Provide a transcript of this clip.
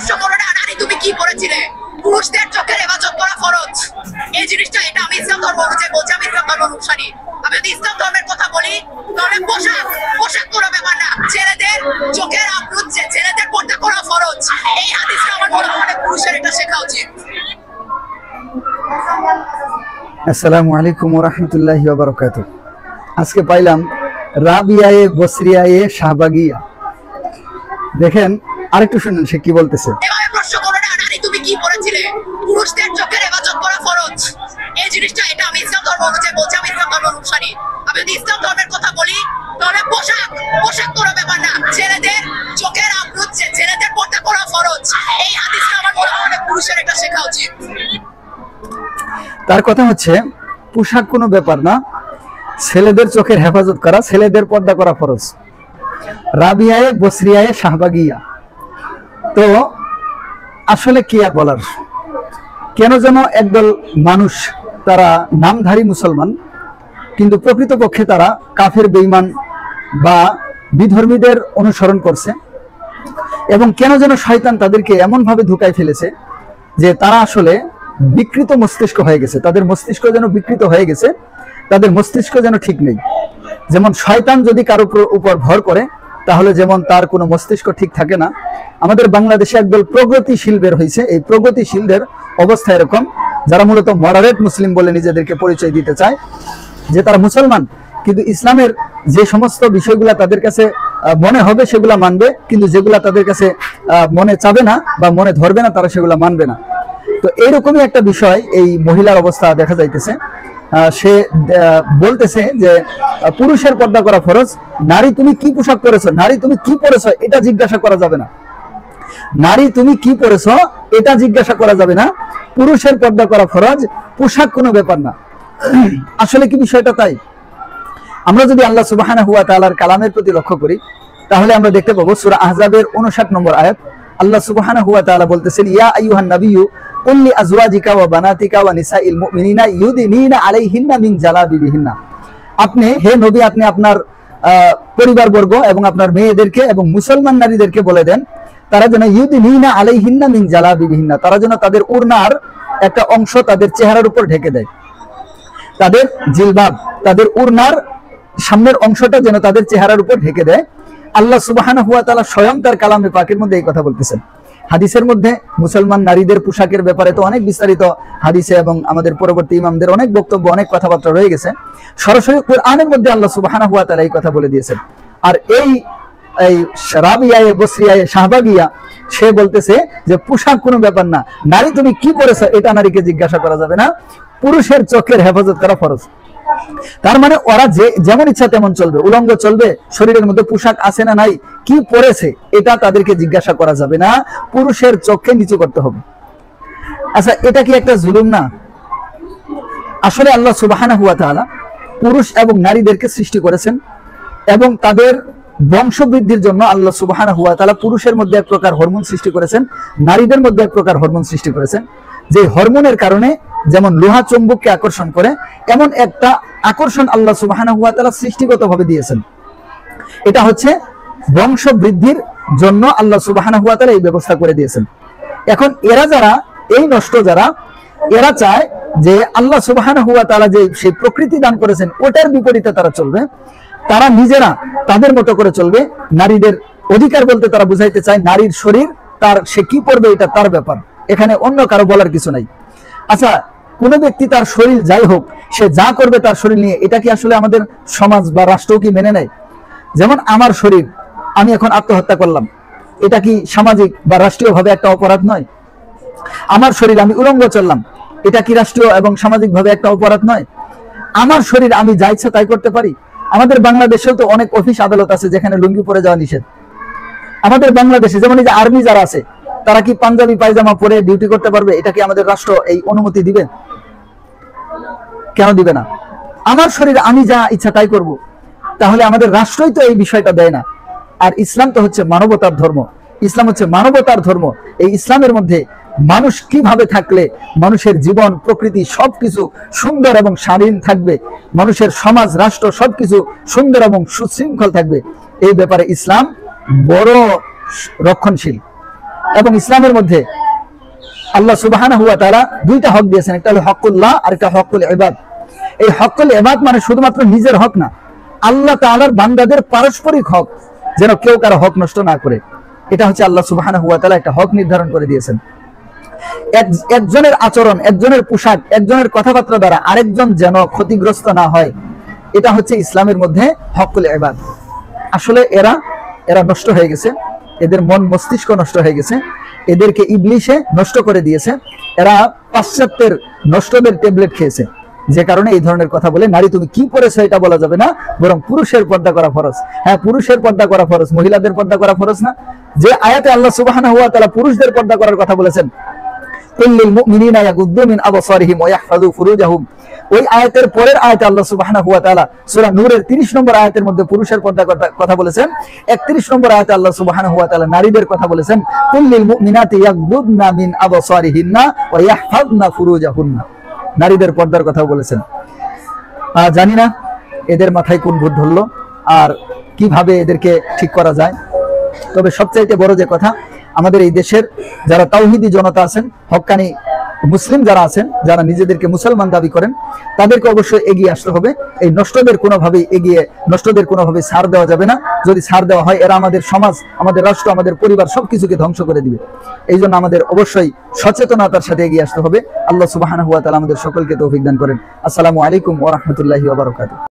প্রশ্ন করো না নারী তুমি কি পড়েছিলে, পুরুষদের চোখের হেফাজত করা ফরজ। এই জিনিসটা এটা আমি ইসলাম ধর্ম অনুযায়ী বলছি, আমি ইসলাম ধর্ম অনুসারী। আমি যদি ইসলাম ধর্মের কথা বলি তাহলে পোশাক কোনো ব্যাপার না, ছেলেদের চোখের আবরুজ ছেলেদের পর্দা করা ফরজ। এই হাদিসটা আমার মনে হয় পুরুষের এটা শেখা উচিত। আসসালামু আলাইকুম ওয়া রাহমাতুল্লাহি ওয়া বারাকাতুহু। আজকে পাইলাম রাবিয়ায়ে বসরিয়ায়ে শাহবাগিয়া। দেখেন আরেকটু শুনুন সে কি বলতেছে। এভাবে প্রশ্ন করো না নারী তুমি কি পড়েছিলে, পুরুষদের চোখের হেফাজত করা ফরজ। এই জিনিসটা এটা আমি ইসলাম ধর্ম অনুযায়ী বলছি, আমি ইসলাম ধর্ম অনুসারী। আমি যদি ইসলাম ধর্মের কথা বলি তাহলে পোশাক কোনো ব্যাপার না, ছেলেদের চোখের আবরুজ ছেলেদের পর্দা করা ফরজ। এই হাদিসটা আমার মনে হয় পুরুষের এটা শেখা উচিত। তার কথা হচ্ছে পোশাক কোনো ব্যাপার না, ছেলেদের চোখের হেফাজত করা, ছেলেদের পর্দা করা ফরজ। রাবিয়ায়ে বসরিয়ায়ে শাহবাগিয়া। তো আসলে কি আর বলার, কেন যেন একদল মানুষ তারা নামধারী মুসলমান কিন্তু প্রকৃতপক্ষে তারা কাফের বেঈমান বা বিধর্মীদের অনুসরণ করছে, এবং কেন যেন শয়তান তাদেরকে এমনভাবে ধোঁকায় ফেলেছে যে তারা আসলে বিকৃত মস্তিষ্ক হয়ে গেছে, তাদের মস্তিষ্ক যেন বিকৃত হয়ে গেছে, তাদের মস্তিষ্ক যেন ঠিক নেই। যেমন শয়তান যদি কারো উপর ভর করে তাহলে যেমন তার কোনো মস্তিষ্ক ঠিক থাকে না, আমাদের বাংলাদেশে একদল প্রগতিশীল বের হয়েছে। এই প্রগতিশীলদের অবস্থা এরকম, যারা মূলত মডারেট মুসলিম বলে নিজেদেরকে পরিচয় দিতে চায়, যে তারা মুসলমান কিন্তু ইসলামের যে সমস্ত বিষয়গুলা তাদের কাছে মনে হবে সেগুলা মানবে, কিন্তু যেগুলা তাদের কাছে মনে চাবে না বা মনে ধরবে না তারা সেগুলা মানবে না। তো এইরকমই একটা বিষয় এই মহিলার অবস্থা দেখা যাইতেছে। সে বলতেছে যে পুরুষের পর্দা করা ফরজ, নারী তুমি কি পোশাক পরেছো, নারী তুমি কি পরেছো এটা জিজ্ঞাসা করা যাবে না, নারী তুমি কি পরেছো এটা জিজ্ঞাসা করা যাবে না, পুরুষের পর্দা করা ফরজ, পোশাক কোনো ব্যাপার না। আসলে কি বিষয়টা তাই? আমরা যদি আল্লাহ সুবহানাহু ওয়া তাআলার কালামের প্রতি লক্ষ্য করি তাহলে আমরা দেখতে পাবো সূরা আহজাবের 59 নম্বর আয়াত, আল্লাহ সুবহানাহু ওয়া তাআলা বলতেছেন, ইয়া আইয়ুহান নাবিয়্যু কুল লি আজওয়াজিকা ওয়া বানাতিকা ওয়া নিসাইল মুমিনিনা ইউদিনিনা আলাইহিন্না মিন জালাবিবিহিন্না। আপনি হে নবী, আপনি আপনার পরিবারবর্গ এবং আপনার মেয়েদেরকে এবং মুসলমান নারীদেরকে বলে দেন তারা যেন ইউদিনিনা আলাইহিন্না মিন জালাবিবিহিন্না, তারা যেন তাদের উরনার একটা অংশ তাদের চেহারার উপর ঢেকে দেয়, তাদের জিলবাব, তাদের উরনার সামনের অংশটা যেন তাদের চেহারার উপর ঢেকে দেয়। আল্লাহ সুবহানাহু ওয়া তাআলা স্বয়ং তার কালামে পাকের মধ্যে এই কথা বলতেছেন। হাদিসের মধ্যে মুসলমান নারীদের পোশাকের ব্যাপারে তো অনেক বিস্তারিত হাদিসে এবং আমাদের পরবর্তী ইমামদের অনেক বক্তব্য, অনেক কথাবার্তা রয়ে গেছে। সরাসরি কুরআনের মধ্যে আল্লাহ সুবহানাহু ওয়া তাআলা এই কথা বলে দিয়েছেন। আর এই রাবিয়ায়ে বসরিয়ায়ে শাহবাগিয়া সে বলতেছে যে পোশাক কোনো ব্যাপার না, নারী তুমি কি পরেছো এটা নারীকে জিজ্ঞাসা করা যাবে না, পুরুষের চোখের হেফাজত করা ফরজ। তার মানে ওরা যেমন ইচ্ছা তেমন চলবে, উলঙ্গ চলবে, শরীরের মধ্যে পোশাক আছে না নাই, কি পরেছে এটা তাদেরকে জিজ্ঞাসা করা যাবে না, পুরুষের চোখকে নিচু করতে হবে। আচ্ছা, এটা কি একটা জুলুম না? আসলে আল্লাহ সুবহানাহু ওয়া তাআলা পুরুষ এবং নারীদেরকে সৃষ্টি করেছেন এবং তাদের বংশবৃদ্ধির জন্য আল্লাহ সুবহানাহু ওয়া তাআলা পুরুষের মধ্যে এক প্রকার হরমোন সৃষ্টি করেছেন, নারীদের মধ্যে এক প্রকার হরমোন সৃষ্টি করেছেন। যে হরমোনের কারণে যেমন লোহা চুম্বককে আকর্ষণ করে, এমন একটা আকর্ষণ আল্লাহ সুবহানাহু ওয়া তাআলা সৃষ্টিগতভাবে দিয়েছেন। এটা হচ্ছে বংশ বৃদ্ধির জন্য আল্লাহ সুবহানাহু ওয়া তাআলা এই ব্যবস্থা করে দিয়েছেন। এখন এরা যারা এই নষ্ট যারা, এরা চায় যে আল্লাহ সুবহানাহু ওয়া তাআলা যে সেই প্রকৃতি দান করেছেন ওটার বিপরীতে তারা চলবে, তারা নিজেরা তাদের মতো করে চলবে। নারীদের অধিকার বলতে তারা বুঝাইতে চায় নারীর শরীর, তার সে কি পড়বে এটা তার ব্যাপার, এখানে অন্য কারো বলার কিছু নাই। আচ্ছা, কোন ব্যক্তি তার শরীর যাই হোক সে যা করবে তার শরীর নিয়ে, এটা কি আসলে আমাদের সমাজ বা রাষ্ট্র কি মেনে নেয়? যেমন আমার শরীর, আমি এখন আত্মহত্যা করলাম, এটা কি সামাজিক বা রাষ্ট্রীয়ভাবে একটা অপরাধ নয়? আমার শরীর, আমি উলঙ্গ চললাম, এটা কি রাষ্ট্রীয় এবং সামাজিকভাবে একটা অপরাধ নয়? আমার শরীর আমি যা ইচ্ছা তাই করতে পারি। আমাদের বাংলাদেশেও তো অনেক অফিস আদালত আছে যেখানে লুঙ্গি পরে যাওয়া নিষেধ। আমাদের বাংলাদেশে যেমন এই যে আর্মি যারা আছে তারা কি পাঞ্জাবি পায়জামা পরে ডিউটি করতে পারবে? এটা কি আমাদের রাষ্ট্র এই অনুমতি দিবে? কেন দিবে না? আমার শরীর আমি যা ইচ্ছা তাই করব, তাহলে আমাদের রাষ্ট্রই তো এই বিষয়টা দেয় না। আর ইসলাম তো হচ্ছে মানবতার ধর্ম, ইসলাম হচ্ছে মানবতার ধর্ম। এই ইসলামের মধ্যে মানুষ কিভাবে থাকলে মানুষের জীবন প্রকৃতি সবকিছু সুন্দর এবং স্বাধীন থাকবে, মানুষের সমাজ রাষ্ট্র সবকিছু সুন্দর এবং সুশৃঙ্খল থাকবে, এই ব্যাপারে ইসলাম বড় রক্ষণশীল। এবং ইসলামের মধ্যে আল্লাহ সুবহানাহু ওয়া তাআলা দুইটা হক দিয়েছেন, একটা হলো হকুল্লাহ আর একটা হকুল ইবাদ। এই হকুল ইবাদ মানে শুধুমাত্র নিজের হক না, আল্লাহ তাআলার বান্দাদের পারস্পরিক হক, যেন কেউ কারো হক নষ্ট না করে। এটা হচ্ছে আল্লাহ সুবহানাহু ওয়া তাআলা একটা হক নির্ধারণ করে দিয়েছেন। একজনের আচরণ, একজনের পোশাক, একজনের কথাবার্তা দ্বারা আরেকজন যেন ক্ষতিগ্রস্ত না হয়, এটা হচ্ছে ইসলামের মধ্যে হকুল ইবাদ। আসলে এরা নষ্ট হয়ে গেছে, এদের মন মস্তিষ্ক নষ্ট হয়ে গেছে, এদেরকে ইবলিশে নষ্ট করে দিয়েছে। এরা পাশ্চাত্যের নষ্টদের ট্যাবলেট খেয়েছে, যে কারণে এই ধরনের কথা বলে। নারী তুমি কি পরেছো এটা বলা যাবে না, বরং পুরুষের পর্দা করা ফরজ। হ্যাঁ, পুরুষের পর্দা করা ফরজ, মহিলাদের পর্দা করা ফরজ না। যে আয়াতে আল্লাহ সুবহানাহু ওয়া তাআলা পুরুষদের পর্দা করার কথা বলেছেন, কুল্লিল মুমিনিনা ইয়াগুদ্দু মিন আবসারিহিম ওয়া ইয়াহফাযু ফুরুজাহুম, ওই আয়াতের পরের আয়াতে আল্লাহ সুবহানাহু ওয়া তাআলা সূরা নূরের 30 নম্বর আয়াতের মধ্যে পুরুষের পর্দার কথা বলেছেন। 31 নম্বর আয়াতে আল্লাহ সুবহানাহু ওয়া তাআলা নারীদের কথা বলেছেন, কুল্লিল মুমিনাতি ইয়াগুদ্দুনা মিন আবসারিহিন্না ওয়া ইয়াহফাযনা ফুরুজাহুন্না, নারীদের পর্দার কথা বলেছেন। জানি না এদের মাথায় কোন ভূত ধরলো আর কিভাবে এদেরকে ঠিক করা যায়। তবে সবচাইতে বড় যে কথা, আমাদের এই দেশের যারা তাওহীদি জনতা আছেন, হক্কানি মুসলিম যারা আছেন, যারা নিজেদেরকে মুসলমান দাবি করেন, তাদেরকে অবশ্যই এগিয়ে আসতে হবে। এই নষ্টদের কোনোভাবেই ছাড় দেওয়া যাবে না। যদি ছাড় দেওয়া হয়, এরা আমাদের সমাজ, আমাদের রাষ্ট্র, আমাদের পরিবার সবকিছুকে ধ্বংস করে দিবে। এই জন্য আমাদের অবশ্যই সচেতনতার সাথে এগিয়ে আসতে হবে। আল্লাহ সুবহানাহু ওয়া তাআলা আমাদের সকলকে তৌফিক দান করেন। আসসালামু আলাইকুম ওয়া রাহমাতুল্লাহি ওয়া বারাকাতুহু।